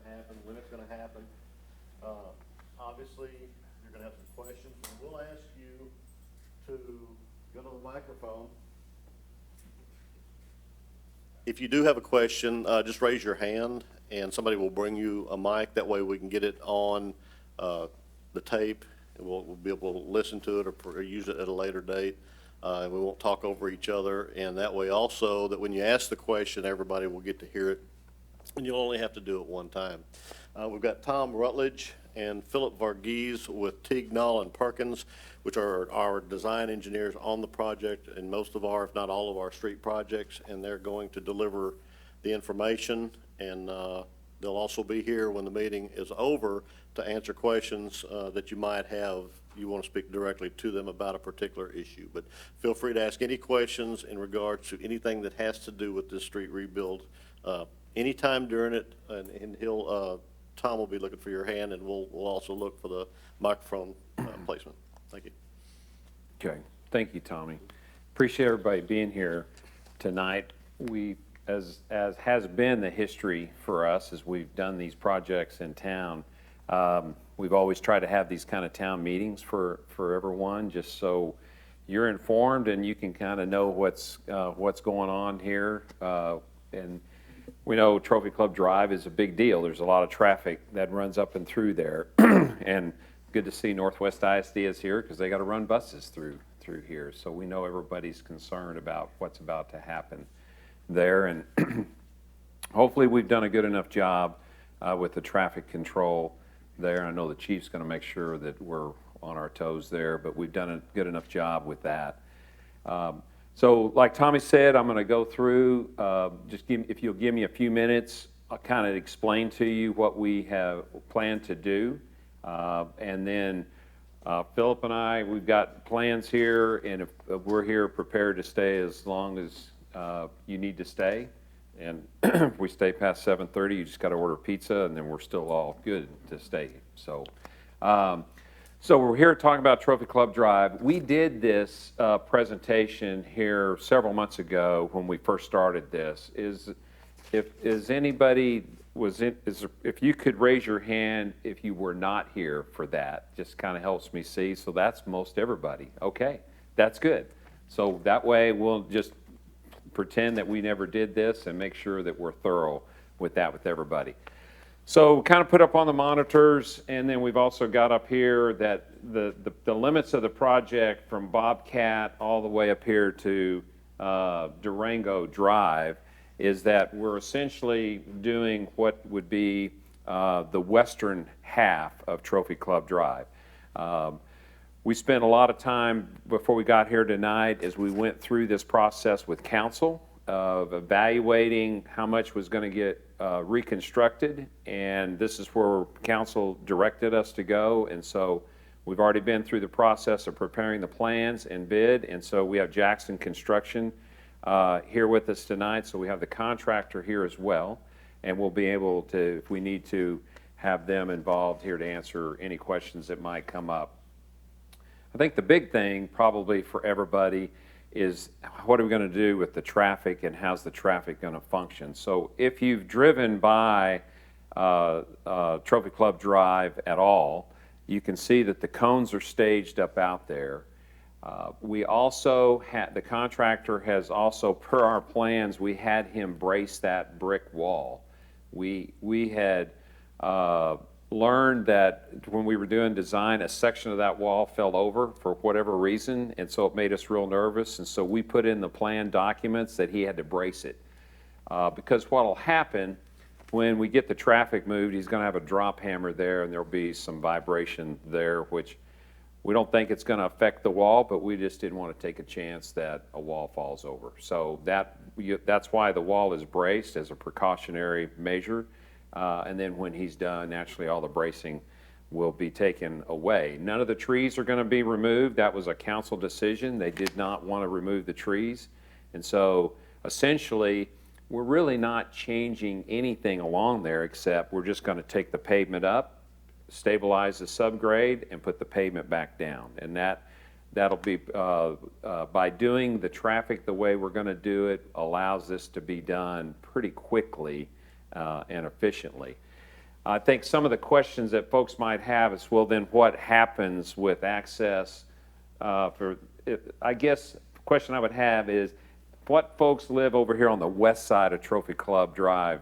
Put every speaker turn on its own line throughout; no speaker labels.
happen, when it's gonna happen. Obviously, you're gonna have some questions, and we'll ask you to go to the microphone. If you do have a question, just raise your hand, and somebody will bring you a mic. That way we can get it on the tape, and we'll be able to listen to it or use it at a later date. And we won't talk over each other, and that way also, that when you ask the question, everybody will get to hear it, and you'll only have to do it one time. We've got Tom Rutledge and Philip Varghese with Teague, Null, and Perkins, which are our design engineers on the project and most of our, if not all of our street projects, and they're going to deliver the information, and they'll also be here when the meeting is over to answer questions that you might have. You want to speak directly to them about a particular issue, but feel free to ask any questions in regards to anything that has to do with this street rebuild anytime during it, and Tom will be looking for your hand, and we'll also look for the microphone placement. Thank you.
Okay, thank you, Tommy. Appreciate everybody being here tonight. We, as has been the history for us as we've done these projects in town, we've always tried to have these kind of town meetings for everyone, just so you're informed and you can kind of know what's going on here. And we know Trophy Club Drive is a big deal. There's a lot of traffic that runs up and through there. And good to see Northwest ISD is here because they got to run buses through here. So we know everybody's concerned about what's about to happen there. And hopefully we've done a good enough job with the traffic control there. I know the chief's going to make sure that we're on our toes there, but we've done a good enough job with that. So like Tommy said, I'm going to go through, if you'll give me a few minutes, I'll kind of explain to you what we have planned to do. And then Philip and I, we've got plans here, and if we're here prepared to stay as long as you need to stay. And if we stay past 7:30, you just got to order pizza, and then we're still all good to stay. So, so we're here talking about Trophy Club Drive. We did this presentation here several months ago when we first started this. If you could raise your hand if you were not here for that, just kind of helps me see. So that's most everybody. Okay, that's good. So that way we'll just pretend that we never did this and make sure that we're thorough with that with everybody. So kind of put up on the monitors, and then we've also got up here that the limits of the project from Bobcat all the way up here to Durango Drive is that we're essentially doing what would be the western half of Trophy Club Drive. We spent a lot of time before we got here tonight as we went through this process with council of evaluating how much was going to get reconstructed, and this is where council directed us to go. And so we've already been through the process of preparing the plans and bid, and so we have Jackson Construction here with us tonight. So we have the contractor here as well, and we'll be able to, if we need to, have them involved here to answer any questions that might come up. I think the big thing probably for everybody is what are we going to do with the traffic and how's the traffic going to function. So if you've driven by Trophy Club Drive at all, you can see that the cones are staged up out there. We also had, the contractor has also, per our plans, we had him brace that brick wall. We had learned that when we were doing design, a section of that wall fell over for whatever reason, and so it made us real nervous, and so we put in the plan documents that he had to brace it. Because what will happen when we get the traffic moved, he's going to have a drop hammer there, and there'll be some vibration there, which we don't think it's going to affect the wall, but we just didn't want to take a chance that a wall falls over. So that's why the wall is braced as a precautionary measure. And then when he's done, naturally all the bracing will be taken away. None of the trees are going to be removed. That was a council decision. They did not want to remove the trees. And so essentially, we're really not changing anything along there, except we're just going to take the pavement up, stabilize the subgrade, and put the pavement back down. And that'll be, by doing the traffic the way we're going to do it, allows this to be done pretty quickly and efficiently. I think some of the questions that folks might have is, well, then what happens with access I guess the question I would have is, what folks live over here on the west side of Trophy Club Drive?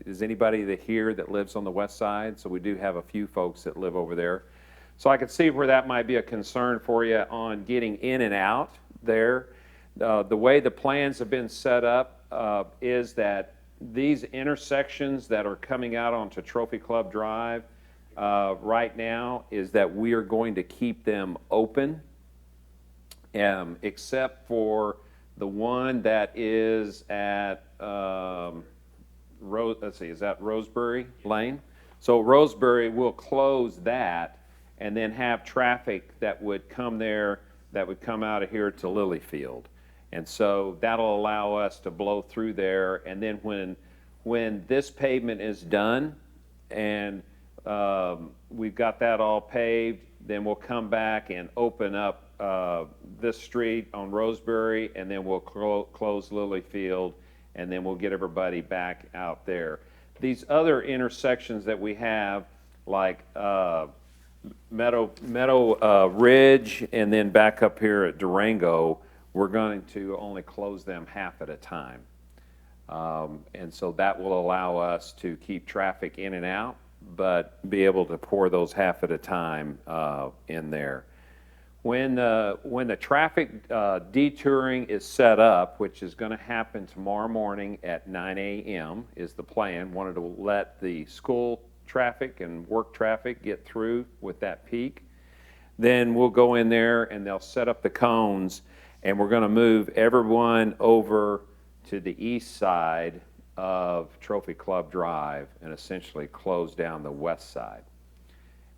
Is anybody here that lives on the west side? So we do have a few folks that live over there. So I could see where that might be a concern for you on getting in and out there. The way the plans have been set up is that these intersections that are coming out onto Trophy Club Drive right now is that we are going to keep them open, except for the one that is at is that Roseberry Lane? So Roseberry will close that and then have traffic that would come there, that would come out of here to Lilyfield. And so that'll allow us to blow through there. And then when this pavement is done and we've got that all paved, then we'll come back and open up this street on Roseberry, and then we'll close Lilyfield, and then we'll get everybody back out there. These other intersections that we have, like Meadow Ridge, and then back up here at Durango, we're going to only close them half at a time. And so that will allow us to keep traffic in and out, but be able to pour those half at a time in there. When the traffic detouring is set up, which is going to happen tomorrow morning at 9 a.m. is the plan. Wanted to let the school traffic and work traffic get through with that peak. Then we'll go in there and they'll set up the cones, and we're going to move everyone over to the east side of Trophy Club Drive and essentially close down the west side.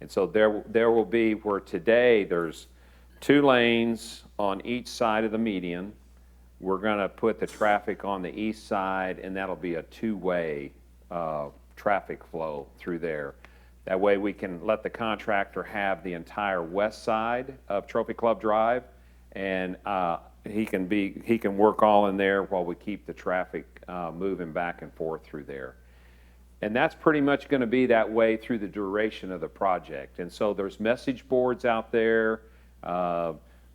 And so there will be, where today there's 2 lanes on each side of the median. We're going to put the traffic on the east side, and that'll be a 2-way traffic flow through there. That way we can let the contractor have the entire west side of Trophy Club Drive, and he can work all in there while we keep the traffic moving back and forth through there. And that's pretty much going to be that way through the duration of the project. And so there's message boards out there.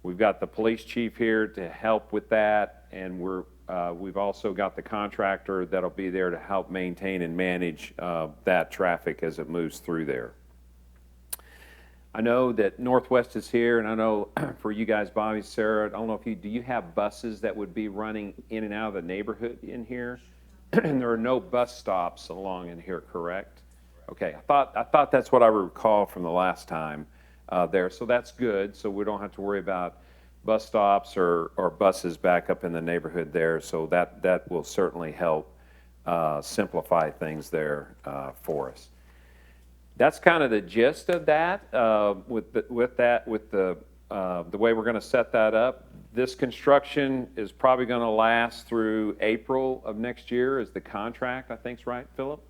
We've got the police chief here to help with that, and we've also got the contractor that'll be there to help maintain and manage that traffic as it moves through there. I know that Northwest is here, and I know for you guys, Bobby, Sarah, I don't know if do you have buses that would be running in and out of the neighborhood in here? And there are no bus stops along in here, correct? Okay, I thought that's what I recall from the last time there, so that's good. So we don't have to worry about bus stops or buses back up in the neighborhood there. So that will certainly help simplify things there for us. That's kind of the gist of that. With the way we're going to set that up, this construction is probably going to last through April of next year is the contract, I think is right, Philip?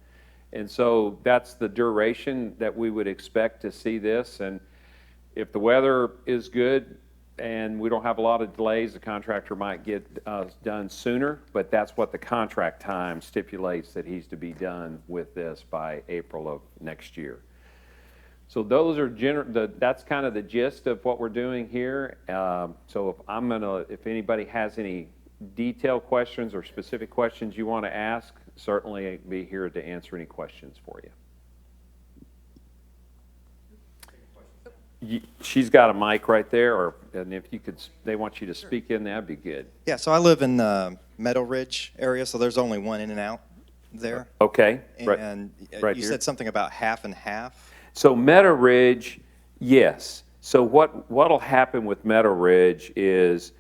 And so that's the duration that we would expect to see this. And if the weather is good and we don't have a lot of delays, the contractor might get done sooner, but that's what the contract time stipulates, that he's to be done with this by April of next year. So those are that's kind of the gist of what we're doing here. So if anybody has any detailed questions or specific questions you want to ask, certainly be here to answer any questions for you. She's got a mic right there, and if you could, they want you to speak in, that'd be good.
Yeah, so I live in the Meadow Ridge area, so there's only one in and out there.
Okay,
And
right
you
here.
said something about half and half.
So Meadow Ridge, yes. So what'll happen with Meadow Ridge is,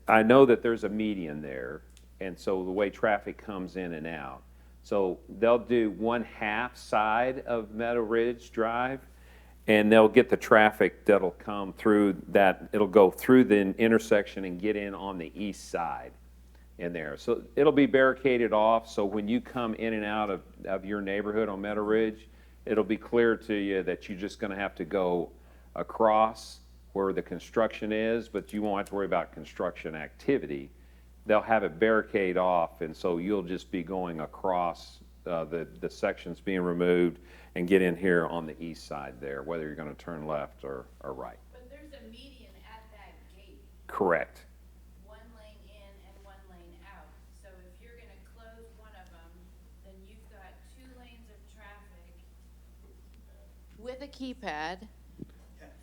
I know that there's a median there, and so the way traffic comes in and out. So they'll do 1/2 side of Meadow Ridge Drive, and they'll get the traffic that'll come through that. It'll go through the intersection and get in on the east side in there. So it'll be barricaded off, so when you come in and out of your neighborhood on Meadow Ridge, it'll be clear to you that you're just going to have to go across where the construction is, but you won't have to worry about construction activity. They'll have it barricade off, and so you'll just be going across the sections being removed and get in here on the east side there, whether you're going to turn left or right.
But there's a median at that gate,
Correct.
one lane in and one lane out. So if you're gonna close one of them, then you've got 2 lanes of traffic with a keypad.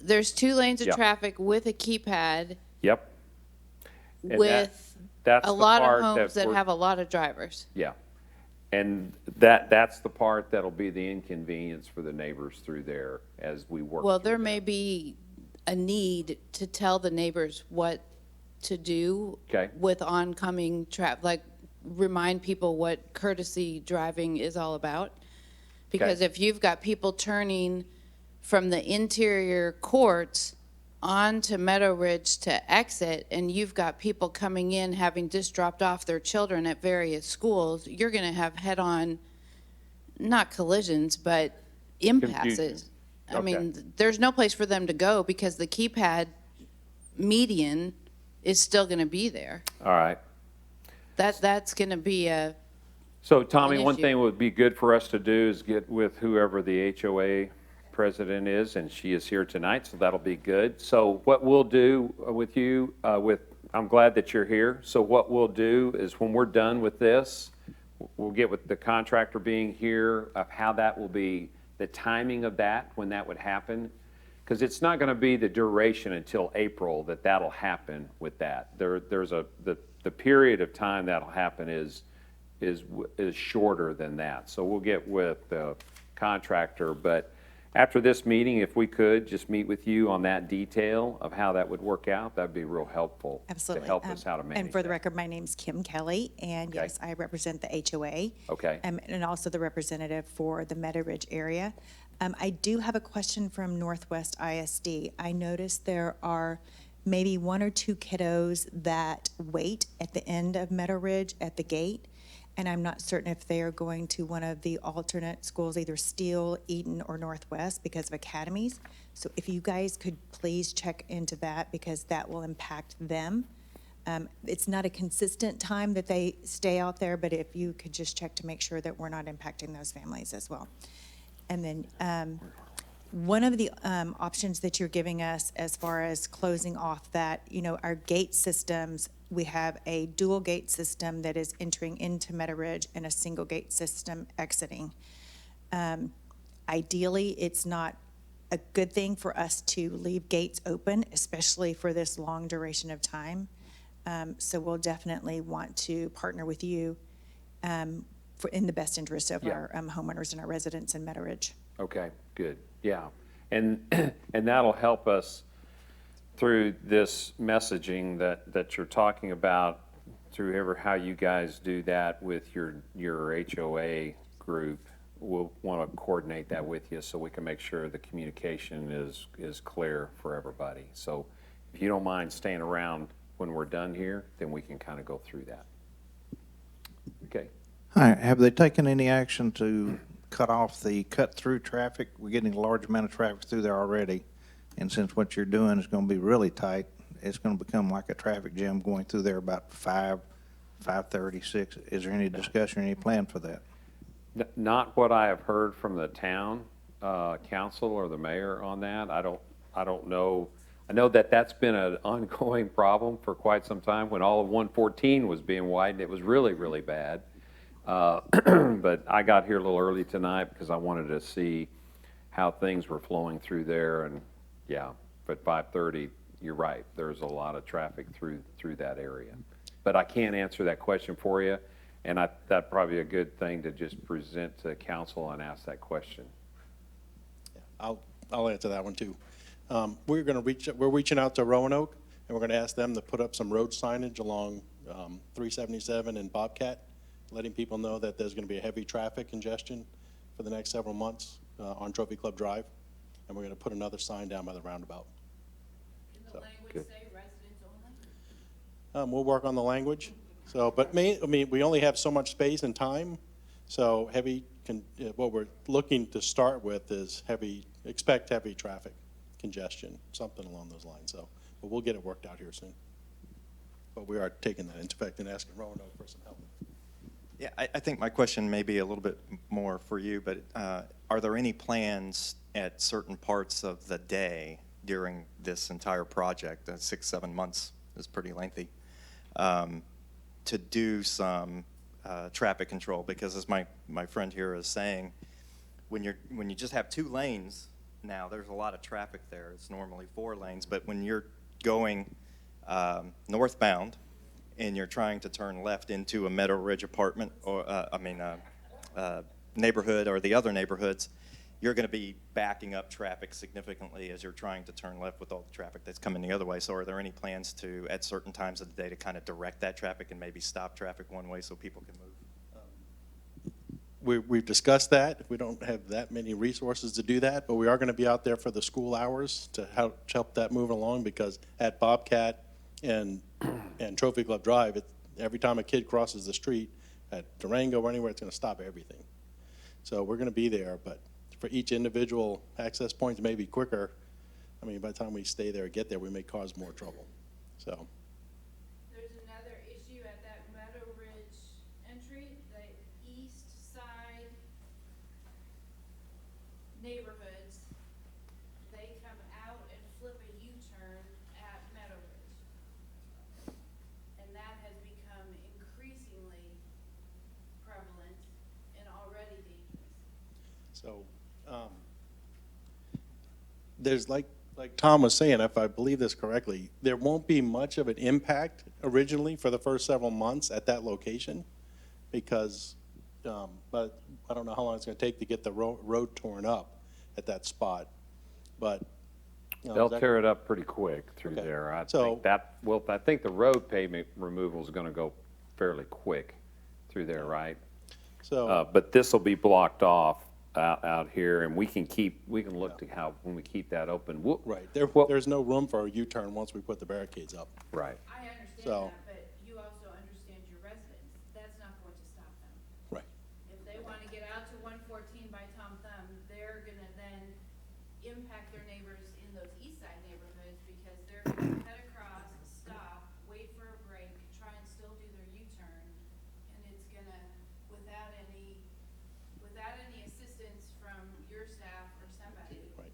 There's 2 lanes of
Yeah.
traffic with a keypad
Yep. And
with
that's
a
the
lot
part
of homes that
we're-
have a lot of drivers.
Yeah. And that's the part that'll be the inconvenience for the neighbors through there as we work.
Well,
through
there
that.
may be a need to tell the neighbors what to do
Okay.
with oncoming traffic, like remind people what courtesy driving is all about. Because if you've got people turning from the interior courts onto Meadow Ridge to exit, and you've got people coming in having just dropped off their children at various schools, you're going to have head-on, not collisions, but impasses. I
Okay.
mean, there's no place for them to go because the keypad median is still going to be there.
All right.
That's going to be a,
So Tommy,
An
one
issue.
thing would be good for us to do is get with whoever the HOA president is, and she is here tonight, so that'll be good. So what we'll do with you, I'm glad that you're here. So what we'll do is when we're done with this, we'll get with the contractor being here of how that will be, the timing of that, when that would happen. Because it's not going to be the duration until April that that'll happen with that. The period of time that'll happen is shorter than that. So we'll get with the contractor, but after this meeting, if we could just meet with you on that detail of how that would work out, that'd be real helpful.
Absolutely.
To help us how to manage
And for the
that.
record, my name's Kim Kelly, and
Okay.
yes, I represent the HOA.
Okay.
And also the representative for the Meadow Ridge area. I do have a question from Northwest ISD. I noticed there are maybe 1 or 2 kiddos that wait at the end of Meadow Ridge at the gate, and I'm not certain if they are going to one of the alternate schools, either Steele, Eaton, or Northwest because of academies. So if you guys could please check into that, because that will impact them. It's not a consistent time that they stay out there, but if you could just check to make sure that we're not impacting those families as well. And then one of the options that you're giving us as far as closing off that, our gate systems, we have a dual gate system that is entering into Meadow Ridge and a single gate system exiting. Ideally, it's not a good thing for us to leave gates open, especially for this long duration of time. So we'll definitely want to partner with you in the best interest of
Yeah.
our homeowners and our residents in Meadow Ridge.
Okay, good, yeah. And that'll help us through this messaging that you're talking about, through how you guys do that with your HOA group. We'll want to coordinate that with you so we can make sure the communication is clear for everybody. So if you don't mind staying around when we're done here, then we can kind of go through that. Okay.
Hi, have they taken any action to cut off the cut-through traffic? We're getting a large amount of traffic through there already, and since what you're doing is going to be really tight, it's going to become like a traffic jam going through there about 5:30, 6. Is there any discussion, or any plan for that?
Not what I have heard from the town council or the mayor on that. I don't know. I know that that's been an ongoing problem for quite some time. When all of 114 was being widened, it was really, really bad. But I got here a little early tonight because I wanted to see how things were flowing through there, and yeah, but 5:30, you're right, there's a lot of traffic through that area. But I can't answer that question for you, and that'd probably be a good thing to just present to council and ask that question.
I'll answer that one too. We're reaching out to Roanoke, and we're going to ask them to put up some road signage along 377 and Bobcat, letting people know that there's going to be a heavy traffic congestion for the next several months on Trophy Club Drive, and we're going to put another sign down by the roundabout.
can the language
good.
say residents only?
We'll work on the language. So, but we only have so much space and time, so what we're looking to start with is expect heavy traffic congestion, something along those lines. So, but we'll get it worked out here soon. But we are taking that into effect and asking Roanoke for some help.
Yeah, I think my question may be a little bit more for you, but are there any plans at certain parts of the day during this entire project, 6, 7 months is pretty lengthy, to do some traffic control? Because as my friend here is saying, when you just have 2 lanes now, there's a lot of traffic there. It's normally 4 lanes, but when you're going northbound and you're trying to turn left into a Meadow Ridge apartment or neighborhood or the other neighborhoods, you're going to be backing up traffic significantly as you're trying to turn left with all the traffic that's coming the other way. So are there any plans to, at certain times of the day, to kind of direct that traffic and maybe stop traffic one way so people can move?
We've discussed that. We don't have that many resources to do that, but we are going to be out there for the school hours to help that move along, because at Bobcat and Trophy Club Drive, every time a kid crosses the street at Durango or anywhere, it's going to stop everything. So we're going to be there, but for each individual access point to maybe quicker, I mean, by the time we stay there or get there, we may cause more trouble. So.
There's another issue at that Meadow Ridge entry, the east side neighborhoods, they come out and flip a U-turn at Meadow Ridge. And that has become increasingly prevalent and already dangerous.
So, there's like Tom was saying, if I believe this correctly, there won't be much of an impact originally for the first several months at that location, because, but I don't know how long it's going to take to get the road torn up at that spot, but.
They'll tear it up pretty quick through
Okay.
there. I
So-
think that, well, I think the road pavement removal is going to go fairly quick through there, right?
So,
But this will be blocked off out here, and we can look to how, when we keep that open.
right,
Well-
there's no room for a U-turn once we put the barricades up.
Right.
I understand
So-
that, but you also understand your residents. That's not going to stop them.
Right.
If they want to get out to 114 by Tom Thumb, they're going to then impact their neighbors in those east side neighborhoods, because they're going to cut across, stop, wait for a break, try and still do their U-turn, and it's going to, without any assistance from your staff or somebody.
Right.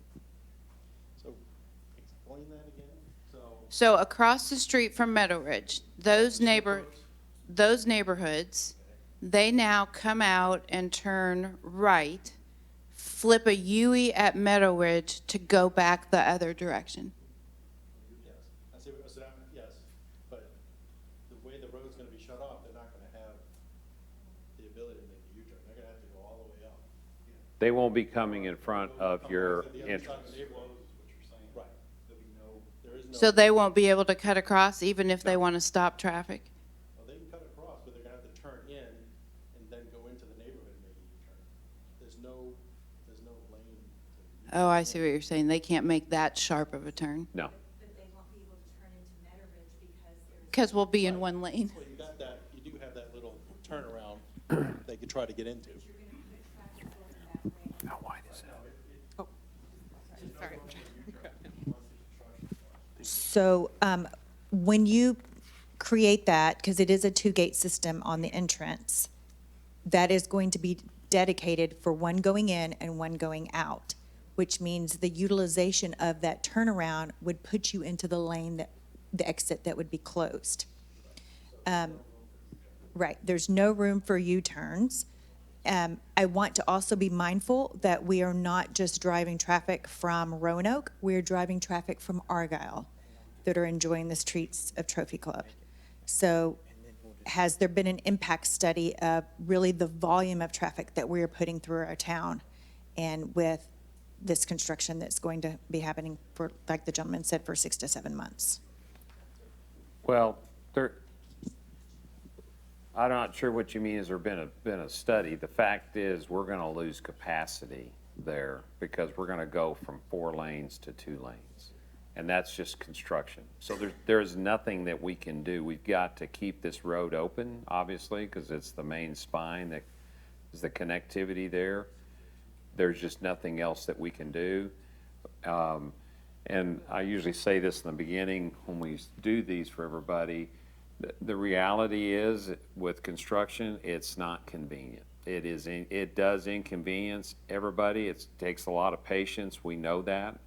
So, explain that again, so.
So across the street from Meadow Ridge, those neighborhoods, they now come out and turn right, flip a U at Meadow Ridge to go back the other direction.
Yes, I see, yes, but the way the road's gonna be shut off, they're not gonna have the ability to make a U-turn, they're gonna have to go all the way up.
They won't be coming in front of your
The other side of the
entrance.
neighborhood, right, there is no.
So they won't be able to cut across even if they want to stop traffic?
Well, they can cut across, but they're gonna have to turn in and then go into the neighborhood and make a U-turn. There's no lane to.
Oh, I see what you're saying. They can't make that sharp of a turn
No.
But they won't be able to turn into Meadow Ridge because there's.
because we'll be in one lane.
Well, you do have that little turnaround they could try to get into.
You're gonna put traffic flowing that way.
How wide is that?
So when you create that, because it is a 2-gate system on the entrance, that is going to be dedicated for one going in and one going out, which means the utilization of that turnaround would put you into the lane the exit that would be closed. Right, there's no room for U-turns. I want to also be mindful that we are not just driving traffic from Roanoke, we're driving traffic from Argyle that are enjoying the streets of Trophy Club. So has there been an impact study of really the volume of traffic that we are putting through our town? And with this construction that's going to be happening for, like the gentleman said, for 6 to 7 months?
Well, I'm not sure what you mean, has there been a study? The fact is, we're gonna lose capacity there because we're gonna go from 4 lanes to 2 lanes. And that's just construction. So there's nothing that we can do. We've got to keep this road open, obviously, because it's the main spine that is the connectivity there. There's just nothing else that we can do. And I usually say this in the beginning when we do these for everybody, The reality is, with construction, it's not convenient. It does inconvenience everybody. It takes a lot of patience. We know that.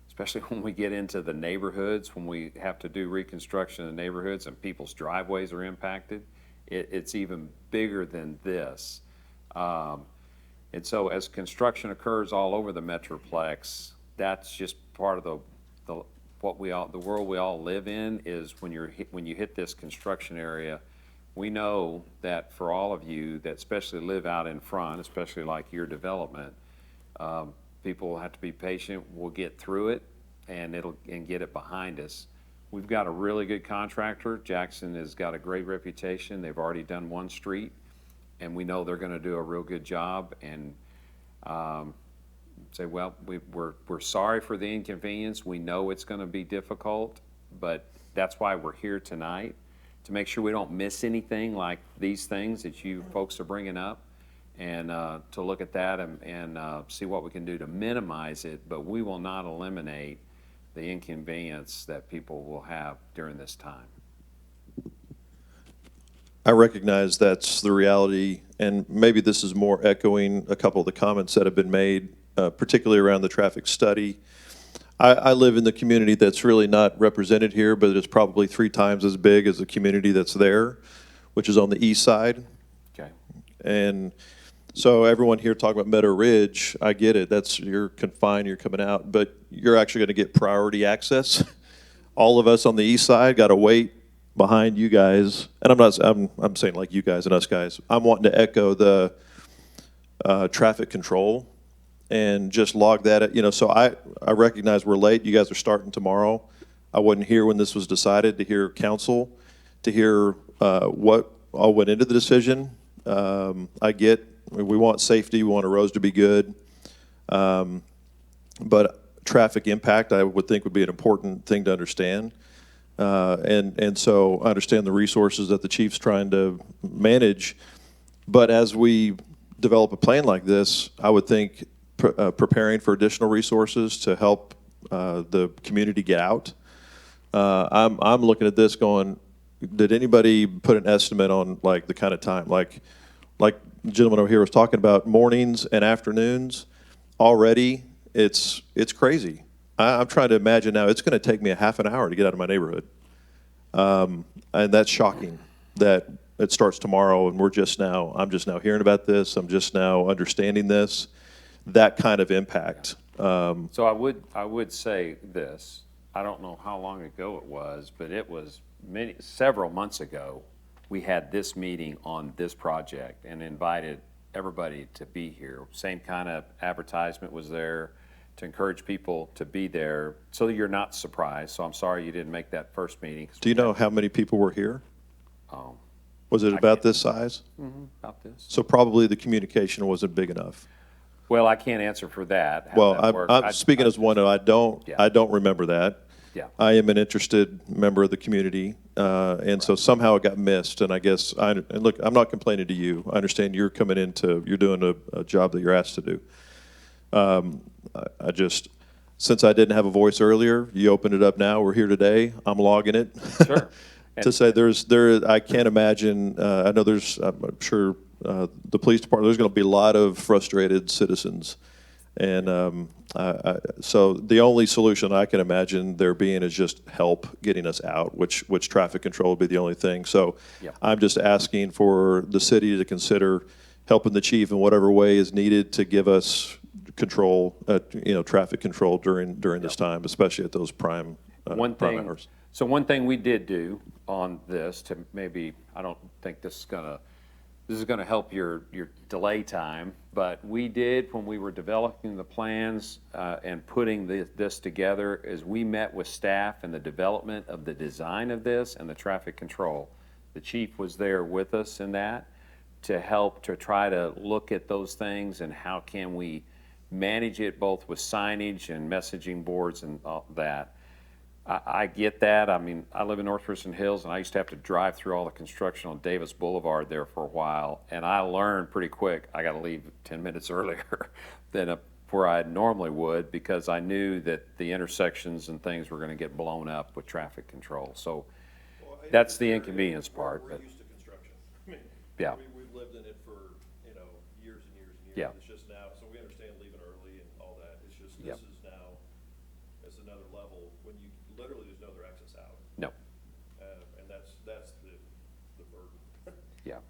Especially when we get into the neighborhoods, when we have to do reconstruction in the neighborhoods and people's driveways are impacted. It's even bigger than this. And so as construction occurs all over the Metroplex, that's just part of the world we all live in, is when you hit this construction area. We know that for all of you that especially live out in front, especially like your development, people will have to be patient. We'll get through it and get it behind us. We've got a really good contractor. Jackson has got a great reputation. They've already done one street, and we know they're going to do a real good job. And say, well, we're sorry for the inconvenience. We know it's going to be difficult, but that's why we're here tonight, to make sure we don't miss anything like these things that you folks are bringing up, and to look at that and see what we can do to minimize it. But we will not eliminate the inconvenience that people will have during this time.
I recognize that's the reality, and maybe this is more echoing a couple of the comments that have been made, particularly around the traffic study. I live in the community that's really not represented here, but it's probably 3 times as big as the community that's there, which is on the east side.
Okay.
And so everyone here talking about Meadow Ridge, I get it. You're confined, you're coming out, but you're actually going to get priority access. All of us on the east side got to wait behind you guys. And I'm saying like you guys and us guys. I'm wanting to echo the traffic control and just log that. So I recognize we're late. You guys are starting tomorrow. I wasn't here when this was decided, to hear council, to hear what all went into the decision. I get, we want safety, we want our roads to be good. But traffic impact, I would think, would be an important thing to understand. And so I understand the resources that the chief's trying to manage. But as we develop a plan like this, I would think preparing for additional resources to help the community get out. I'm looking at this going, did anybody put an estimate on like the kind of time? Like the gentleman over here was talking about mornings and afternoons. Already, it's crazy. I'm trying to imagine now, it's going to take me a half an hour to get out of my neighborhood. And that's shocking that it starts tomorrow and I'm just now hearing about this. I'm just now understanding this, that kind of impact.
So I would say this. I don't know how long ago it was, but it was several months ago. We had this meeting on this project and invited everybody to be here. Same kind of advertisement was there to encourage people to be there, so that you're not surprised. So I'm sorry you didn't make that first meeting.
Do you know how many people were here? Was it
I
about
can't-
this size?
About this?
So probably the communication wasn't big enough.
Well, I can't answer for that. how
Well,
that worked.
I'm speaking as one, I don't remember that.
Yeah.
I am an interested member of the community, and so somehow it got missed, and I guess, and look, I'm not complaining to you. I understand you're doing a job that you're asked to do. I just, since I didn't have a voice earlier, you opened it up now, we're here today, I'm logging it.
Sure.
To say I can't imagine, I know I'm sure the police department, there's going to be a lot of frustrated citizens. And so the only solution I can imagine there being is just help getting us out, which traffic control would be the only thing. So
Yep.
I'm just asking for the city to consider helping the chief in whatever way is needed to give us control, traffic control during this time, especially at those prime hours.
So one thing we did do on this to maybe, I don't think this is gonna help your delay time, but we did, when we were developing the plans and putting this together, is we met with staff in the development of the design of this and the traffic control. The chief was there with us in that to help to try to look at those things and how can we manage it both with signage and messaging boards and all that. I get that. I mean, I live in North Richland Hills, and I used to have to drive through all the construction on Davis Boulevard there for a while, and I learned pretty quick I got to leave 10 minutes earlier than where I normally would, because I knew that the intersections and things were going to get blown up with traffic control. So That's the inconvenience part,
We're
but,
used to construction. I mean,
Yeah.
We've lived in it for, years and years and years.
Yeah.
It's just now, so we understand leaving early and all that. It's just,
Yep.
this is now, it's another level when you, literally, there's no other access out.
no,
And that's the burden.
yeah.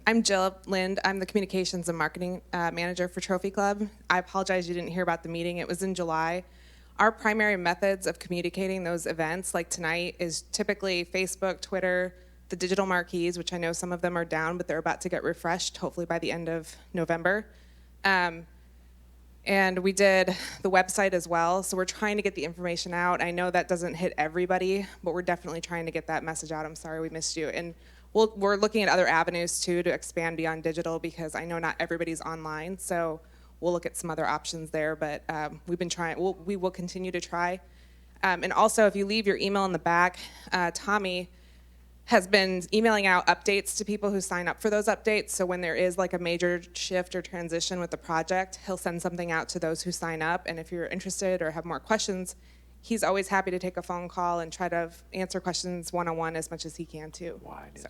I'm Jill Lind. I'm the Communications and Marketing Manager for Trophy Club. I apologize you didn't hear about the meeting. It was in July. Our primary methods of communicating those events, like tonight, is typically Facebook, Twitter, the digital marquees, which I know some of them are down, but they're about to get refreshed, hopefully by the end of November. And we did the website as well, so we're trying to get the information out. I know that doesn't hit everybody, but we're definitely trying to get that message out. I'm sorry we missed you. And we're looking at other avenues too to expand beyond digital because I know not everybody's online, so we'll look at some other options there. But we've been trying. We will continue to try. And also, if you leave your email in the back, Tommy has been emailing out updates to people who sign up for those updates. So when there is like a major shift or transition with the project, he'll send something out to those who sign up. And if you're interested or have more questions, he's always happy to take a phone call and try to answer questions one-on-one as much as he can too.
Why?
So.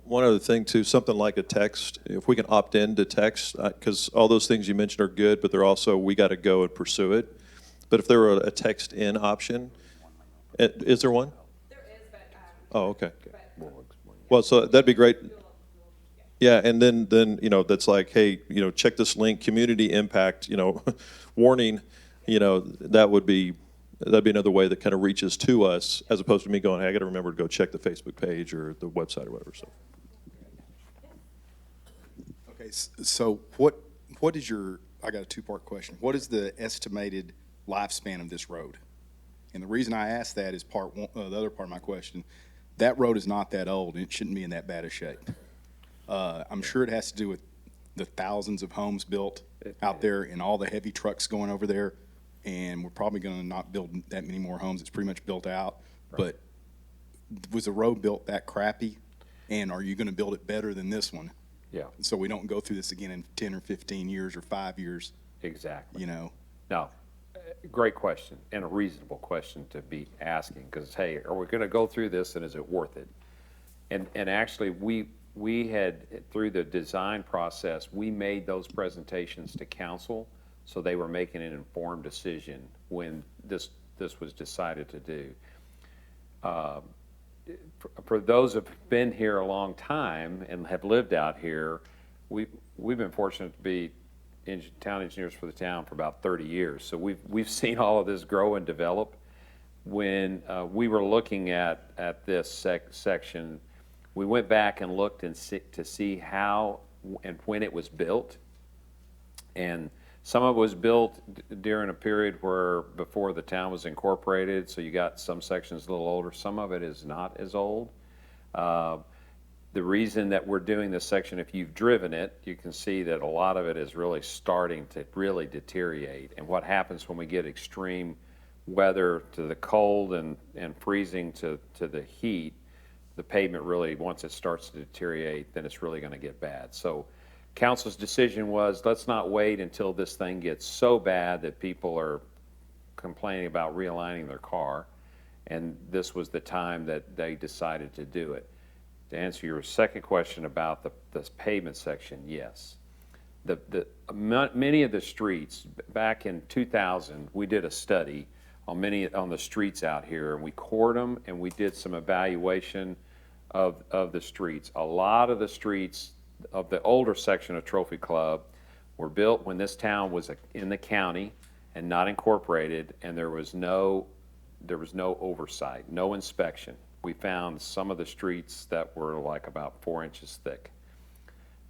One other thing too, something like a text, if we can opt in to text, because all those things you mentioned are good, but they're also, we got to go and pursue it. But if there were a text in option, is there one?
There is, but.
Oh, okay. Well, so that'd be great. Yeah, and then, that's like, hey, check this link, community impact, warning, that'd be another way that kind of reaches to us, as opposed to me going, hey, I got to remember to go check the Facebook page or the website or whatever, so.
Okay, so what is your, I got a two-part question. What is the estimated lifespan of this road? And the reason I ask that is part one, the other part of my question, that road is not that old and it shouldn't be in that bad a shape. I'm sure it has to do with the thousands of homes built out there and all the heavy trucks going over there. And we're probably going to not build that many more homes. It's pretty much built out. But was the road built that crappy? And are you going to build it better than this one?
Yeah,
So we don't go through this again in 10 or 15 years or 5 years,
exactly.
you know?
No, great question and a reasonable question to be asking because, hey, are we going to go through this and is it worth it? And actually, we had, through the design process, we made those presentations to council so they were making an informed decision when this was decided to do. For those who've been here a long time and have lived out here, we've been fortunate to be town engineers for the town for about 30 years. So we've seen all of this grow and develop. When we were looking at this section, we went back and looked to see how and when it was built. And some of it was built during a period where before the town was incorporated, so you got some sections a little older. Some of it is not as old. The reason that we're doing this section, if you've driven it, you can see that a lot of it is really starting to really deteriorate. And what happens when we get extreme weather to the cold and freezing to the heat, the pavement really, once it starts to deteriorate, then it's really going to get bad. So council's decision was, let's not wait until this thing gets so bad that people are complaining about realigning their car. And this was the time that they decided to do it. To answer your second question about this pavement section, yes. Many of the streets, back in 2000, we did a study on the streets out here, and we cored them, and we did some evaluation of the streets. A lot of the streets of the older section of Trophy Club were built when this town was in the county and not incorporated, and there was no oversight, no inspection. We found some of the streets that were like about 4 inches thick.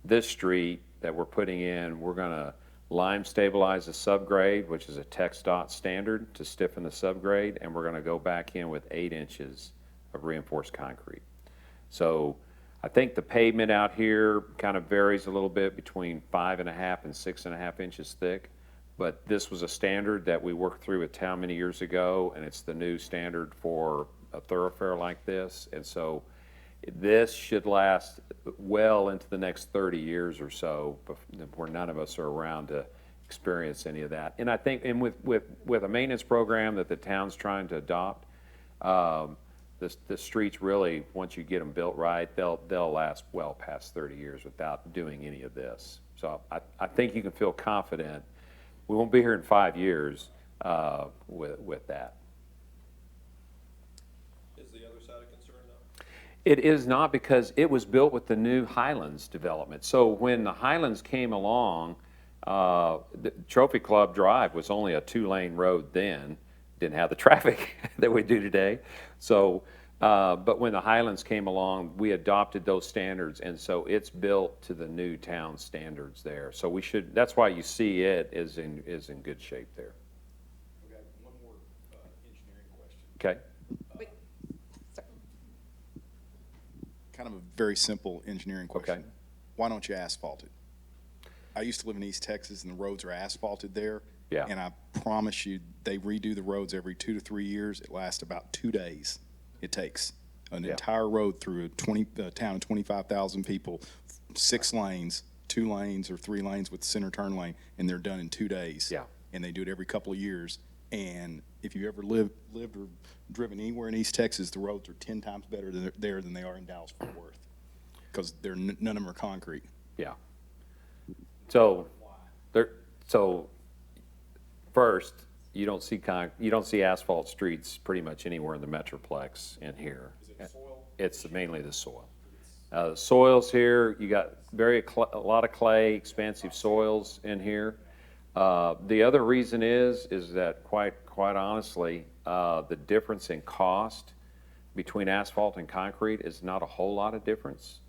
This street that we're putting in, we're going to lime stabilize the subgrade, which is a TxDOT standard to stiffen the subgrade, and we're going to go back in with 8 inches of reinforced concrete. So I think the pavement out here kind of varies a little bit between 5.5 and 6.5 inches thick, but this was a standard that we worked through with town many years ago, and it's the new standard for a thoroughfare like this. And so this should last well into the next 30 years or so, where none of us are around to experience any of that. And I think, and with a maintenance program that the town's trying to adopt, The streets really, once you get them built right, they'll last well past 30 years without doing any of this. So I think you can feel confident. We won't be here in 5 years with that.
Is the other side a concern though?
It is not, because it was built with the new Highlands development. So when the Highlands came along, the Trophy Club Drive was only a 2-lane road then, didn't have the traffic that we do today. So, but when the Highlands came along, we adopted those standards, and so it's built to the new town standards there. So we should, that's why you see it is in good shape there.
Okay, one more engineering question.
Okay?
Wait, sorry.
Kind of a very simple engineering question.
Okay.
Why don't you asphalt it? I used to live in East Texas, and the roads are asphalted there.
Yeah.
And I promise you, they redo the roads every 2 to 3 years. It lasts about 2 days. It takes an
Yeah.
entire road through a town of 25,000 people, 6 lanes, 2 lanes or 3 lanes with center turn lane, and they're done in 2 days.
Yeah.
And they do it every couple of years. And if you ever lived or driven anywhere in East Texas, the roads are 10 times better there than they are in Dallas-Fort Worth, because none of them are concrete.
Yeah. So, first, you don't see asphalt streets pretty much anywhere in the Metroplex in here. Is it soil? It's mainly the soil. The soils here, you got a lot of clay, expansive soils in here. The other reason is that quite honestly, the difference in cost between asphalt and concrete is not a whole lot of difference.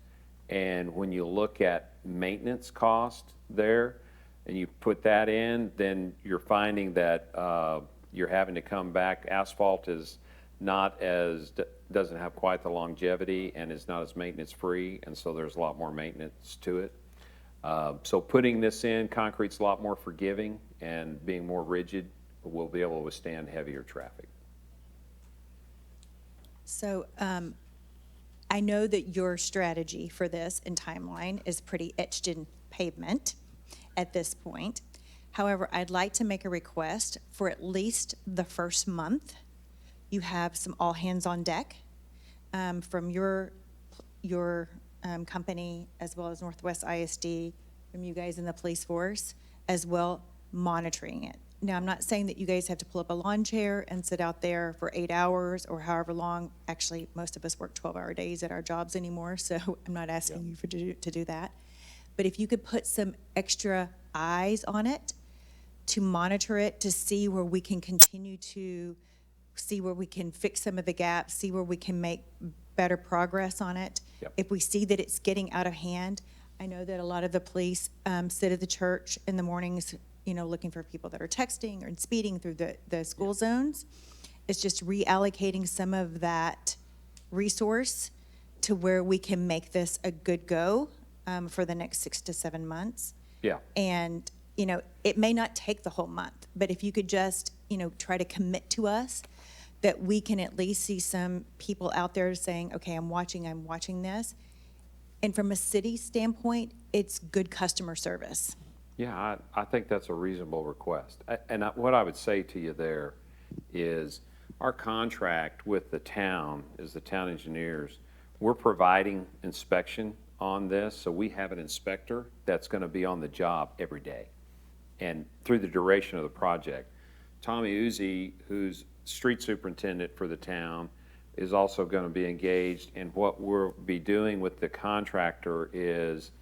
And when you look at maintenance cost there, and you put that in, then you're finding that you're having to come back. Asphalt is not doesn't have quite the longevity and is not as maintenance free, and so there's a lot more maintenance to it. So putting this in, concrete's a lot more forgiving, and being more rigid, will be able to withstand heavier traffic.
So I know that your strategy for this and timeline is pretty etched in pavement at this point. However, I'd like to make a request for at least the first month. You have some all hands on deck from your company, as well as Northwest ISD, from you guys in the police force, as well, monitoring it. Now, I'm not saying that you guys have to pull up a lawn chair and sit out there for 8 hours or however long. Actually, most of us work 12-hour days at our jobs anymore, so I'm not asking you to do that. But if you could put some extra eyes on it, to monitor it, to see where we can continue to see where we can fix some of the gaps, see where we can make better progress on it.
Yep.
If we see that it's getting out of hand, I know that a lot of the police sit at the church in the mornings, looking for people that are texting or speeding through the school zones. It's just reallocating some of that resource to where we can make this a good go for the next 6 to 7 months.
Yeah.
And, it may not take the whole month, but if you could just, try to commit to us that we can at least see some people out there saying, okay, I'm watching this. And from a city standpoint, it's good customer service.
Yeah, I think that's a reasonable request. What I would say to you there is our contract with the town, as the town engineers, we're providing inspection on this, so we have an inspector that's going to be on the job every day and through the duration of the project. Tommy Uzi, who's street superintendent for the town, is also going to be engaged, and what we'll be doing with the contractor is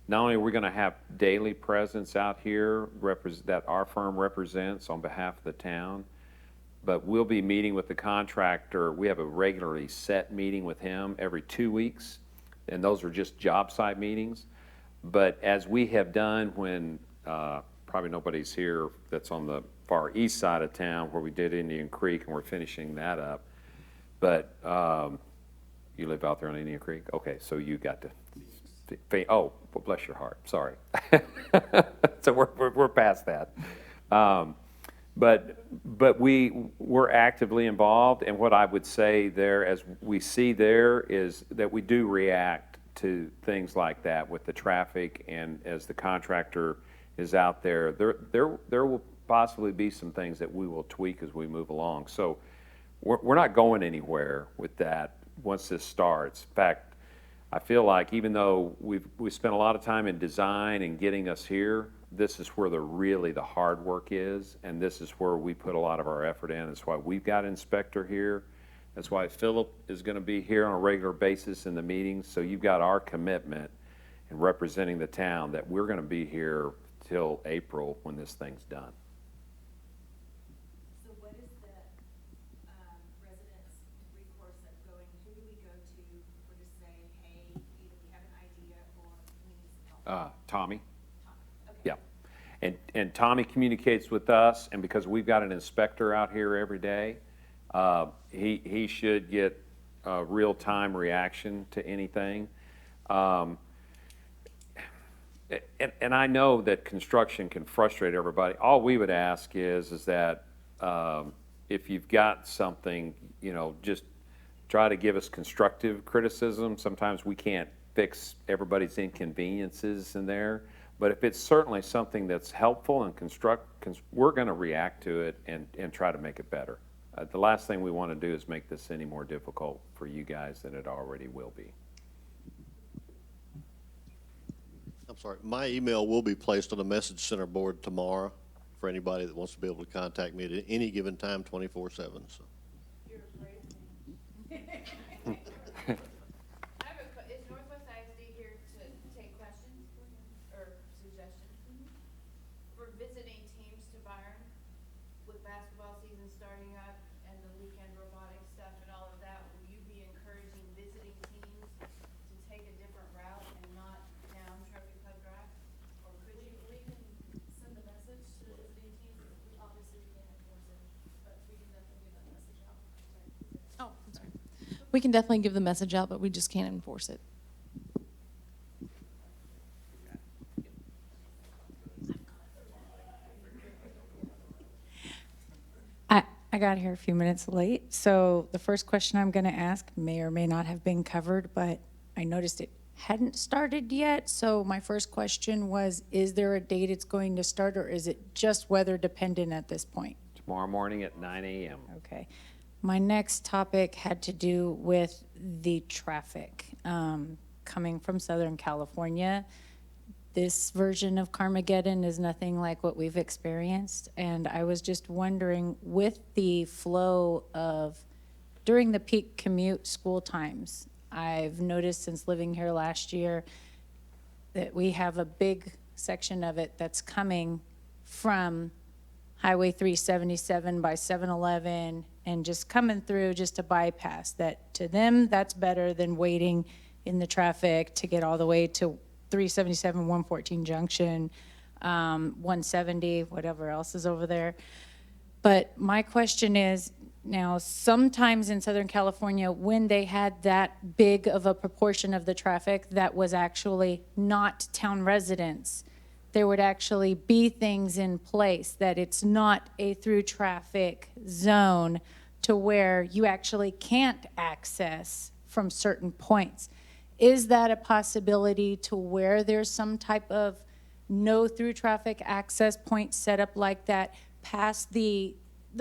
not only are we going to have daily presence out here that our firm represents on behalf of the town, but we'll be meeting with the contractor. We have a regularly set meeting with him every 2 weeks, and those are just job site meetings. But as we have done when probably nobody's here that's on the far east side of town where we did Indian Creek, and we're finishing that up. But you live out there on Indian Creek? Okay, so you got to, oh, well, bless your heart, sorry. So we're past that. But we're actively involved, and what I would say there, as we see there, is that we do react to things like that with the traffic, and as the contractor is out there, there will possibly be some things that we will tweak as we move along. So we're not going anywhere with that once this starts. In fact, I feel like even though we spent a lot of time in design and getting us here, this is where the hard work is, and this is where we put a lot of our effort in. That's why we've got an inspector here. That's why Philip is going to be here on a regular basis in the meetings. So you've got our commitment in representing the town that we're going to be here till April when this thing's done.
So what is the residents' recourse of going, who do we go to or to say, hey, either we have an idea or we need some help?
Tommy?
Okay.
Yeah. And Tommy communicates with us, and because we've got an inspector out here every day, he should get a real-time reaction to anything. And I know that construction can frustrate everybody. All we would ask is that if you've got something, just try to give us constructive criticism. Sometimes we can't fix everybody's inconveniences in there. But if it's certainly something that's helpful and we're going to react to it and try to make it better. The last thing we want to do is make this any more difficult for you guys than it already will be.
I'm sorry, my email will be placed on the message center board tomorrow for anybody that wants to be able to contact me at any given time, 24/7, so.
Is Northwest ISD here to take questions or suggestions? For visiting teams to Byron with basketball season starting up and the weekend robotic stuff and all of that, will you be encouraging visiting teams to take a different route and not down Trophy Club Drive? Or could you?
We can send a message to the visiting teams. We obviously can't enforce it, but we can definitely give that message out.
Oh, I'm sorry. We can definitely give the message out, but we just can't enforce it.
I got here a few minutes late, so the first question I'm going to ask may or may not have been covered, but I noticed it hadn't started yet. So my first question was, is there a date it's going to start, or is it just weather dependent at this point?
Tomorrow morning at 9 a.m.
Okay. My next topic had to do with the traffic coming from Southern California. This version of Carmageddon is nothing like what we've experienced. And I was just wondering, with the flow of, during the peak commute school times, I've noticed since living here last year that we have a big section of it that's coming from Highway 377 by 7-Eleven and just coming through just to bypass that. To them, that's better than waiting in the traffic to get all the way to 377, 114 Junction, 170, whatever else is over there. But my question is, now, sometimes in Southern California, when they had that big of a proportion of the traffic that was actually not town residents, there would actually be things in place that it's not a through traffic zone to where you actually can't access from certain points. Is that a possibility to where there's some type of no through traffic access point set up like that past the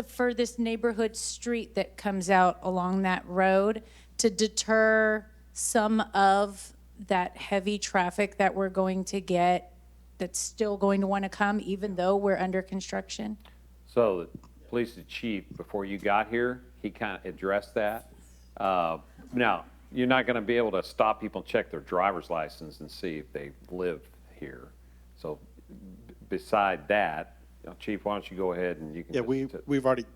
furthest neighborhood street that comes out along that road to deter some of that heavy traffic that we're going to get that's still going to want to come even though we're under construction?
So the police chief, before you got here, he kind of addressed that. Now, you're not going to be able to stop people and check their driver's license and see if they live here. So beside that, Chief, why don't you go ahead and you can.
Yeah,
just
we've already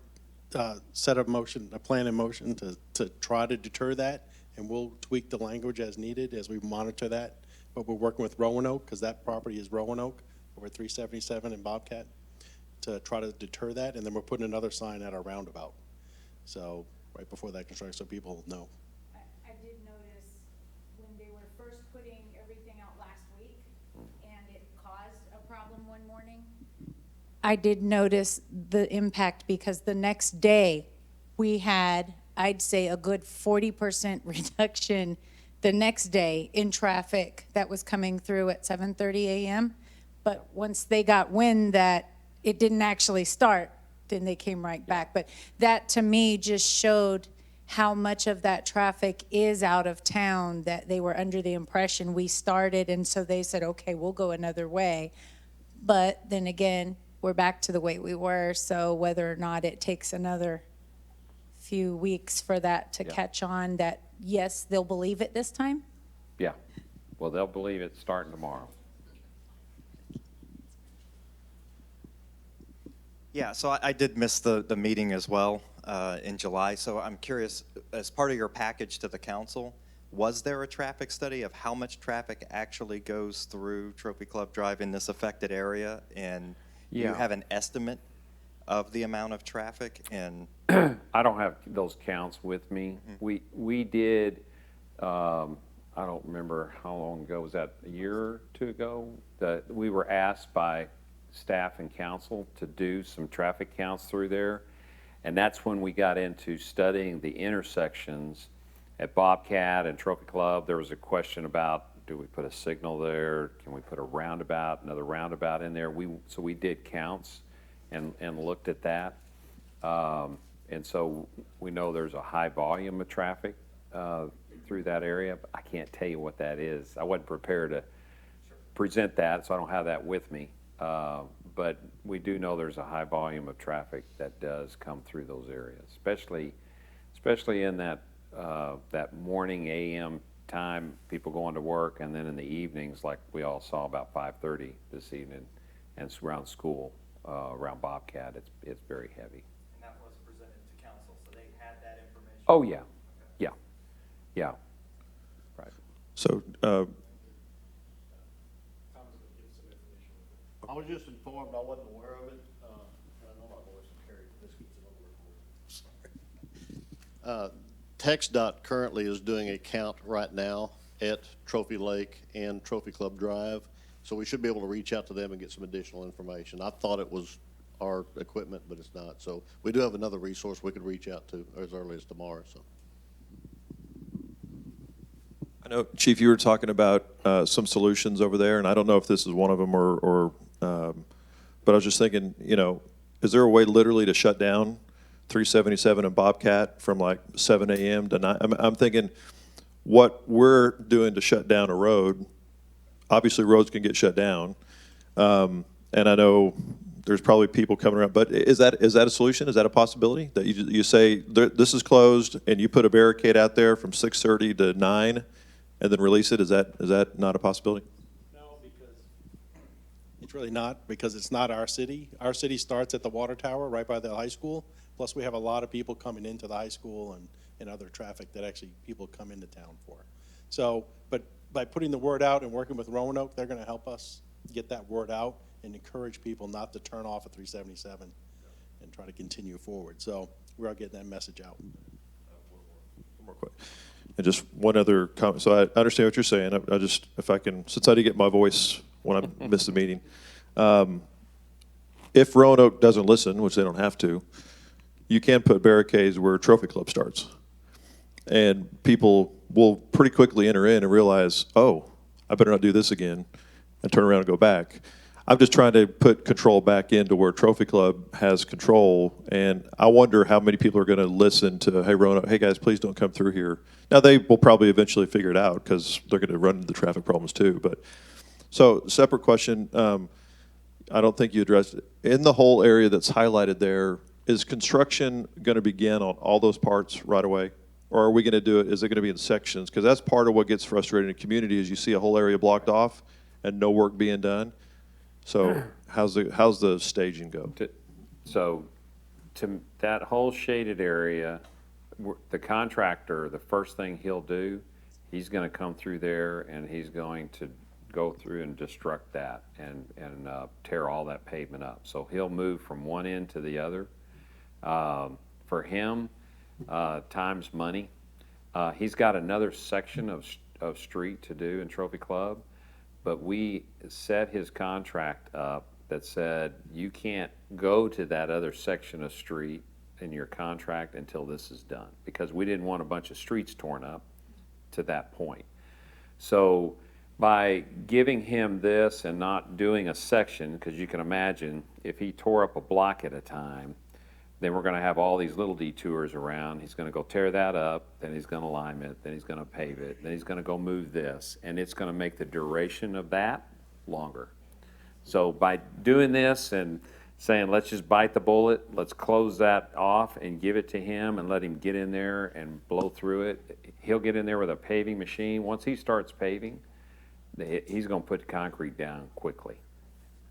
set a plan in motion to try to deter that, and we'll tweak the language as needed as we monitor that. But we're working with Roanoke, because that property is Roanoke, over 377 and Bobcat, to try to deter that, and then we're putting another sign at our roundabout. So, right before that construction, so people know.
I did notice when they were first putting everything out last week and it caused a problem one morning. I did notice the impact because the next day we had, I'd say, a good 40% reduction the next day in traffic that was coming through at 7:30 a.m. But once they got wind that it didn't actually start, and they came right back. But that, to me, just showed how much of that traffic is out of town, that they were under the impression we started, and so they said, okay, we'll go another way. But then again, we're back to the way we were, so whether or not it takes another few weeks for that to catch on, that, yes, they'll believe it this time?
Yeah. Well, they'll believe it starting tomorrow.
Yeah, so I did miss the meeting as well in July, so I'm curious, as part of your package to the council, was there a traffic study of how much traffic actually goes through Trophy Club Drive in this affected area? And do you
Yeah.
have an estimate of the amount of traffic? And
I don't have those counts with me. We did, I don't remember how long ago, was that a year or two ago? That we were asked by staff and council to do some traffic counts through there. And that's when we got into studying the intersections at Bobcat and Trophy Club. There was a question about, do we put a signal there? Can we put a roundabout, another roundabout in there? So we did counts and looked at that. And so we know there's a high volume of traffic through that area. But I can't tell you what that is. I wasn't prepared to present that, so I don't have that with me. But we do know there's a high volume of traffic that does come through those areas, especially in that morning AM time, people going to work, and then in the evenings, like we all saw about 5:30 this evening, and it's around school, around Bobcat, it's very heavy.
And that was presented to council, so they had that information?
Oh, yeah, yeah, right.
So,
I was just informed, I wasn't aware of it, and I know my voice is carried, this gets it over. TxDOT currently is doing a count right now at Trophy Lake and Trophy Club Drive, so we should be able to reach out to them and get some additional information. I thought it was our equipment, but it's not, so we do have another resource we could reach out to as early as tomorrow, so.
I know, Chief, you were talking about some solutions over there, and I don't know if this is one of them but I was just thinking, is there a way literally to shut down 377 and Bobcat from like 7 a.m. to 9? I'm thinking what we're doing to shut down a road, obviously roads can get shut down, and I know there's probably people coming around, but is that a solution? Is that a possibility? That you say, this is closed, and you put a barricade out there from 6:30 to 9, and then release it? Is that not a possibility?
No, because it's really not, because it's not our city. Our city starts at the water tower right by the high school. Plus, we have a lot of people coming into the high school and other traffic that actually people come into town for. So, but by putting the word out and working with Roanoke, they're going to help us get that word out and encourage people not to turn off at 377 and try to continue forward. So we are getting that message out.
One more question. And just one other comment. So I understand what you're saying. I just, if I can, since I did get my voice when I missed the meeting, if Roanoke doesn't listen, which they don't have to, you can put barricades where Trophy Club starts. And people will pretty quickly enter in and realize, oh, I better not do this again, and turn around and go back. I'm just trying to put control back into where Trophy Club has control, and I wonder how many people are going to listen to, hey, Roanoke, hey, guys, please don't come through here. Now, they will probably eventually figure it out because they're going to run into the traffic problems too. But so, separate question, I don't think you addressed it. In the whole area that's highlighted there, is construction going to begin on all those parts right away? Or are we going to do it, is it going to be in sections? Because that's part of what gets frustrating in the community is you see a whole area blocked off and no work being done. So how's the staging go?
So to that whole shaded area, the contractor, the first thing he'll do, he's going to come through there and he's going to go through and destruct that and tear all that pavement up. So he'll move from one end to the other. For him, time's money. He's got another section of street to do in Trophy Club, but we set his contract up that said you can't go to that other section of street in your contract until this is done, because we didn't want a bunch of streets torn up to that point. So by giving him this and not doing a section, because you can imagine if he tore up a block at a time, Then we're gonna have all these little detours around. He's gonna go tear that up, then he's gonna lime it, then he's gonna pave it, then he's gonna go move this, and it's gonna make the duration of that longer. So by doing this and saying, let's just bite the bullet, let's close that off and give it to him and let him get in there and blow through it. He'll get in there with a paving machine. Once he starts paving, he's gonna put the concrete down quickly.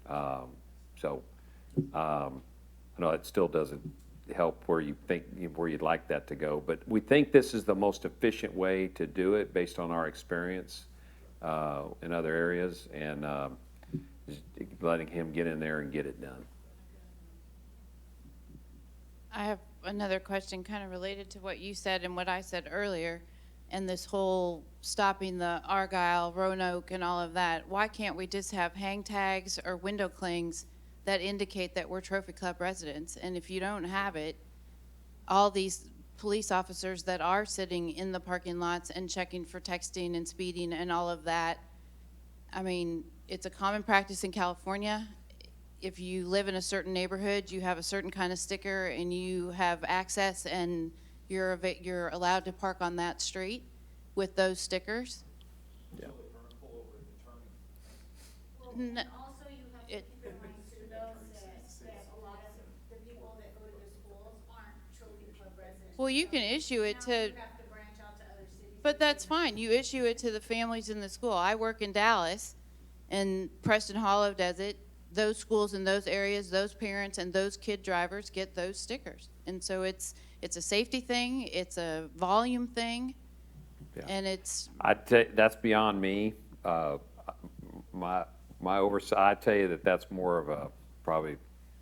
I know it still doesn't help where you think, where you'd like that to go, but we think this is the most efficient way to do it based on our experience in other areas, and just letting him get in there and get it done.
I have another question kind of related to what you said and what I said earlier, and this whole stopping the Argyle, Roanoke, and all of that. Why can't we just have hang tags or window clings that indicate that we're Trophy Club residents? And if you don't have it, all these police officers that are sitting in the parking lots and checking for texting and speeding and all of that, I mean, it's a common practice in California. If you live in a certain neighborhood, you have a certain kind of sticker and you have access and you're allowed to park on that street with those stickers.
Yeah.
No.
Also, you have to keep in mind too, though, that a lot of the people that go to the schools aren't Trophy Club residents.
Well, you can issue it
Now
to,
you have to branch out to other cities.
but that's fine. You issue it to the families in the school. I work in Dallas, and Preston Hollow does it. Those schools in those areas, those parents and those kid drivers get those stickers. And so it's a safety thing, it's a volume thing,
Yeah.
and it's,
That's beyond me. My oversight, I tell you that's more of a probably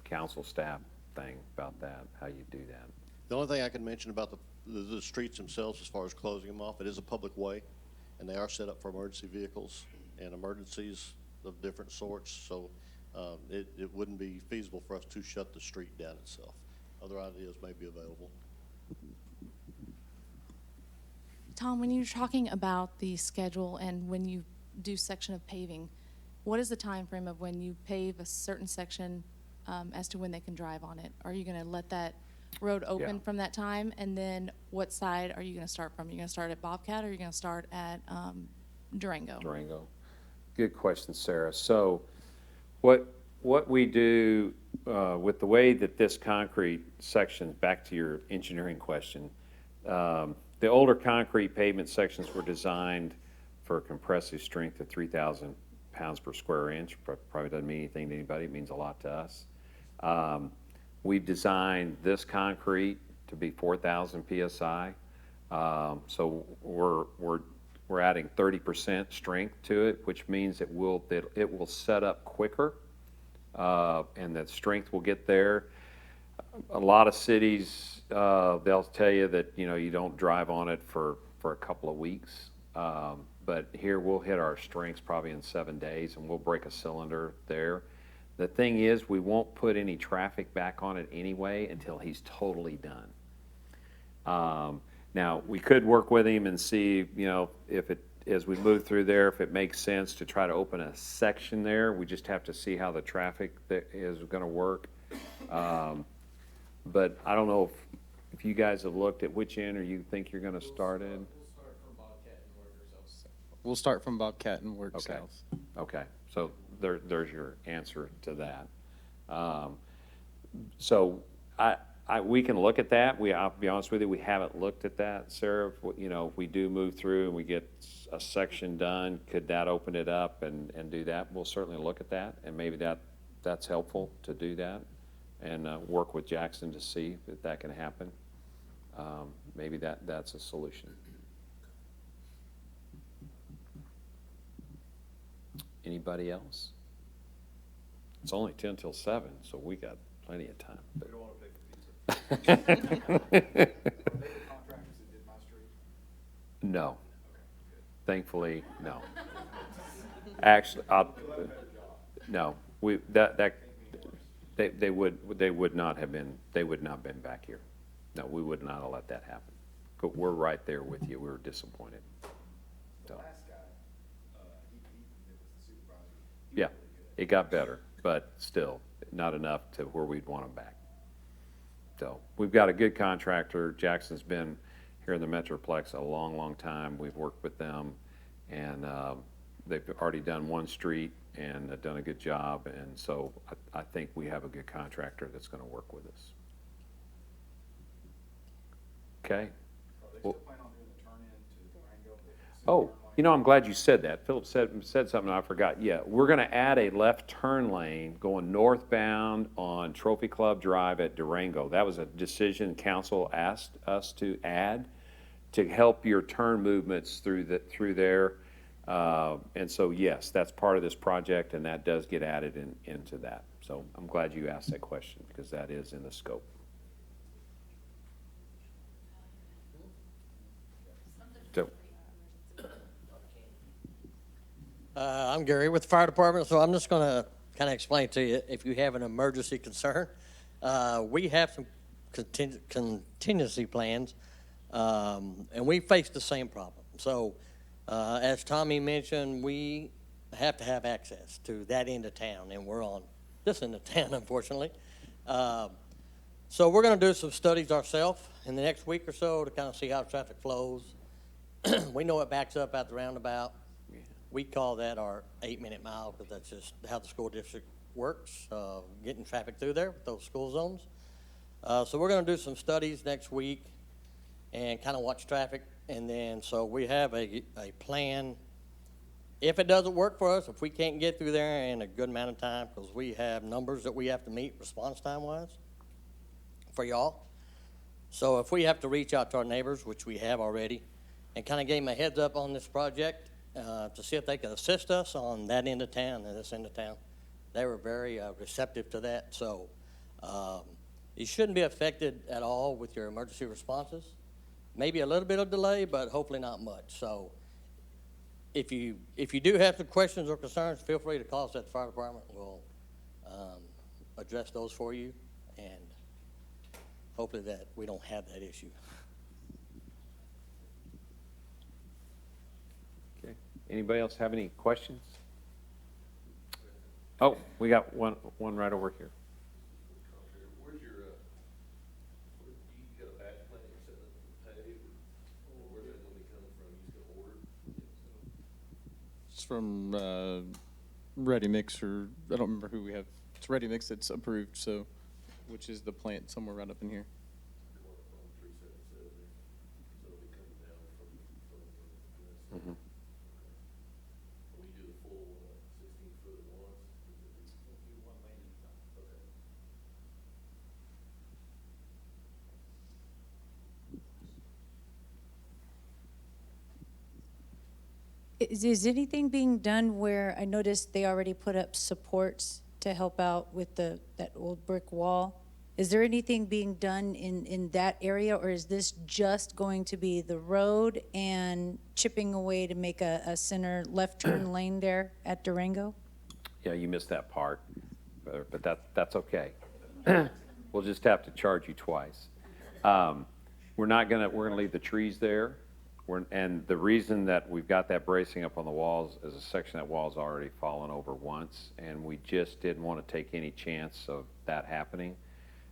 council staff thing about that, how you do that.
The only thing I can mention about the streets themselves, as far as closing them off, it is a public way, and they are set up for emergency vehicles and emergencies of different sorts, so it wouldn't be feasible for us to shut the street down itself. Other ideas may be available.
Tom, when you're talking about the schedule and when you do section of paving, what is the time frame of when you pave a certain section as to when they can drive on it? Are you going to let that road open
Yeah.
from that time? And then what side are you going to start from? Are you going to start at Bobcat or are you going to start at Durango?
Durango. Good question, Sarah. So what we do with the way that this concrete section, back to your engineering question, the older concrete pavement sections were designed for a compressive strength of 3,000 pounds per square inch. Probably doesn't mean anything to anybody. It means a lot to us. We've designed this concrete to be 4,000 PSI. So we're adding 30% strength to it, which means it will set up quicker, and that strength will get there. A lot of cities, they'll tell you that, you don't drive on it for a couple of weeks. But here we'll hit our strengths probably in 7 days, and we'll break a cylinder there. The thing is, we won't put any traffic back on it anyway until he's totally done. Now, we could work with him and see, if it, as we move through there, if it makes sense to try to open a section there. We just have to see how the traffic that is gonna work. But I don't know if you guys have looked at which end or you think you're gonna start in.
We'll start from Bobcat and work
Okay.
south.
Okay, so there's your answer to that. So we can look at that. I'll be honest with you, we haven't looked at that, Sarah. If we do move through and we get a section done, could that open it up and do that? We'll certainly look at that, and maybe that's helpful to do that, and work with Jackson to see if that can happen. Maybe that's a solution. Anybody else? It's only 10 till 7, so we got plenty of time.
We don't want to pay for pizza. Are they the contractors that did my street?
No. Thankfully, no. Actually, no, they would not have been back here. No, we would not have let that happen. But we're right there with you. We were disappointed. So,
Last guy, he was the supervisor.
yeah, it got better, but still not enough to where we'd want them back. So we've got a good contractor. Jackson's been here in the Metroplex a long, long time. We've worked with them, and they've already done one street and have done a good job. And so I think we have a good contractor that's going to work with us. Okay. Well- Oh, you know, I'm glad you said that. Philip said something I forgot. Yeah, we're going to add a left turn lane going northbound on Trophy Club Drive at Durango. That was a decision council asked us to add to help your turn movements through there. And so, yes, that's part of this project, and that does get added into that. So I'm glad you asked that question, because that is in the scope. So,
I'm Gary with the fire department, so I'm just going to kind of explain to you if you have an emergency concern. We have some contingency plans, and we face the same problem. So, as Tommy mentioned, we have to have access to that end of town, and we're on this end of town, unfortunately. So we're going to do some studies ourselves in the next week or so to kind of see how traffic flows. We know it backs up at the roundabout. We call that our 8-minute mile, because that's just how the school district works, getting traffic through there with those school zones. So we're going to do some studies next week and kind of watch traffic. And then, so we have a plan. If it doesn't work for us, if we can't get through there in a good amount of time, because we have numbers that we have to meet response time-wise for y'all. So if we have to reach out to our neighbors, which we have already, and kind of gave them a heads up on this project, to see if they could assist us on that end of town and this end of town. They were very receptive to that. So you shouldn't be affected at all with your emergency responses. Maybe a little bit of delay, but hopefully not much. So if you do have some questions or concerns, feel free to call us at the fire department. We'll address those for you, and hopefully that we don't have that issue.
anybody else have any questions? Oh, we got one right over here.
Where's your, where, you got a batch plant you're setting up to pay, or where's that gonna be coming from? You just gonna order?
It's from Ready Mix, or I don't remember who we have. It's Ready Mix that's approved, so, which is the plant somewhere right up in here.
Mm-hmm.
We do the full 16 foot at once? We'll do one lane at a time. Okay.
Is anything being done where, I noticed they already put up supports to help out with that old brick wall? Is there anything being done in that area, or is this just going to be the road and chipping away to make a center left turn lane there at Durango?
Yeah, you missed that part, but that's okay. We'll just have to charge you twice. We're gonna leave the trees there. And the reason that we've got that bracing up on the walls is a section of that wall's already fallen over once, and we just didn't want to take any chance of that happening.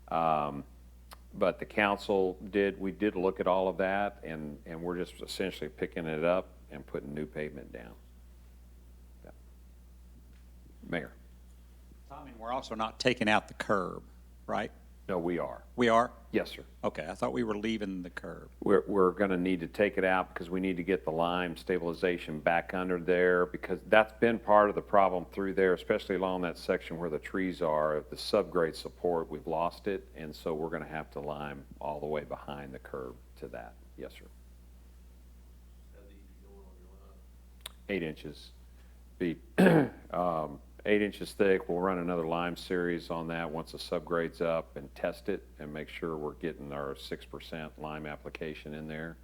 But the council we did look at all of that, and we're just essentially picking it up and putting new pavement down. Yeah. Mayor?
Tommy, we're also not taking out the curb, right?
No, we are.
We are?
Yes, sir.
Okay, I thought we were leaving the curb.
We're going to need to take it out because we need to get the lime stabilization back under there, because that's been part of the problem through there, especially along that section where the trees are. The subgrade support, we've lost it, and so we're going to have to lime all the way behind the curb to that. Yes, sir.
How deep you going on your line?
8 inches. Be 8 inches thick. We'll run another lime series on that once the subgrade's up and test it and make sure we're getting our 6% lime application in there.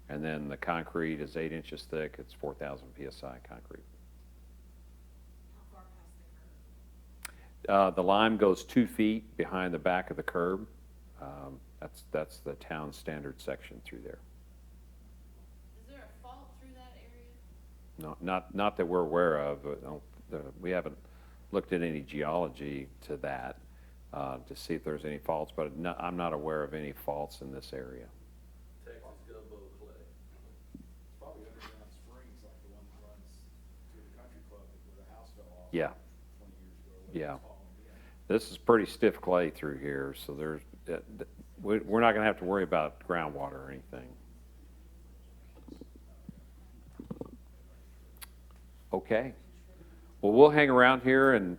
And then the concrete is 8 inches thick. It's 4,000 PSI concrete.
How far past the curb?
The lime goes 2 feet behind the back of the curb. That's the town standard section through there.
Is there a fault through that area?
No, not that we're aware of. We haven't looked at any geology to that. to see if there's any faults, but no, I'm not aware of any faults in this area.
Texas Gumbo Clay. It's probably underground springs like the one that runs to the country club where the house fell off
Yeah,
20 years ago.
yeah. This is pretty stiff clay through here, so there's, we're not gonna have to worry about groundwater or anything. Okay. Well, we'll hang around here and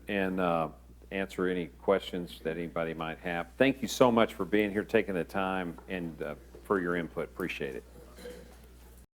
answer any questions that anybody might have. Thank you so much for being here, taking the time, and for your input. Appreciate it.